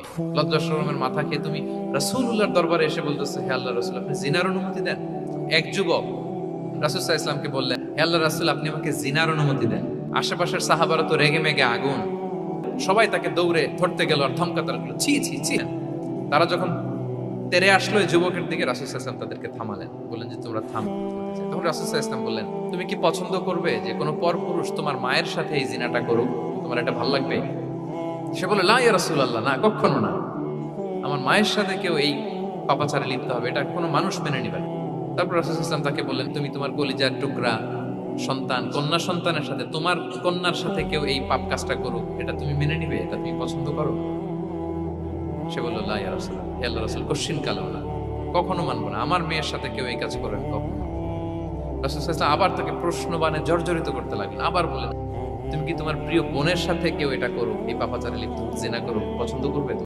তুমি? লজ্জা শরমের মাথা খেয়ে তুমি রাসূলুল্লাহর দরবারে এসে বলতেছো, হে আল্লাহ রাসূল, আপনি জিনার অনুমতি দেন? এক যুবক রাসূল সাল্লাল্লাহু আলাইহি ওয়াসাল্লামকে বললেন, হে আল্লাহ রাসূল, আপনি আমাকে জিনার অনুমতি দেন। আশেপাশের সাহাবারা তো রেগে মেগে আগুন, সবাই তাকে দৌড়ে ধরতে গেল আর ধমকাতে লাগলো, ছি ছি ছি। তারা যখন তেরে আসলো এই যুবকের দিকে, রাসূল সাল্লাল্লাহু আলাইহি ওয়াসাল্লাম তাদেরকে থামালেন, বললেন যে তোমরা থাম। তখন রাসূল সাল্লাল্লাহু আলাইহি ওয়াসাল্লাম বললেন, তুমি কি পছন্দ করবে যে কোনো পরপুরুষ তোমার মায়ের সাথে এই জিনাটা করুক? তোমার এটা ভালো লাগবে? সে বলে, লা ইয়া রাসূলুল্লাহ, না, কখনো না। আমার মায়ের সাথে কেউ এই পাপাচারে লিপ্ত হবে, এটা কোনো মানুষ মেনে নিবে না। তারপর রাসূল সাল্লাল্লাহু আলাইহি ওয়াসাল্লাম তাকে বললেন, তুমি তোমার কলিজার টুকরা সন্তান, কন্যা সন্তানের সাথে, তোমার কন্যার সাথে কেউ এই পাপ কাজটা করুক, এটা তুমি মেনে নিবে? এটা তুমি পছন্দ করো? সে বলল, লা ইয়া রাসূলুল্লাহ, হে আল্লাহর রাসূল, কশিন কালো না, কখনো মানবো না। আমার মেয়ের সাথে কেউ এই কাজ করে, কখনো। রাসূল সাল্লাল্লাহু আলাইহি ওয়াসাল্লাম আবার তাকে প্রশ্নবাণে জর্জরিত করতে লাগলেন, আবার বলেন, তুমি কি তোমার প্রিয় বোনের সাথে কেউ এটা করুক, এই পাপাচারে লিপ্ত, জিনা করুক, পছন্দ করবে?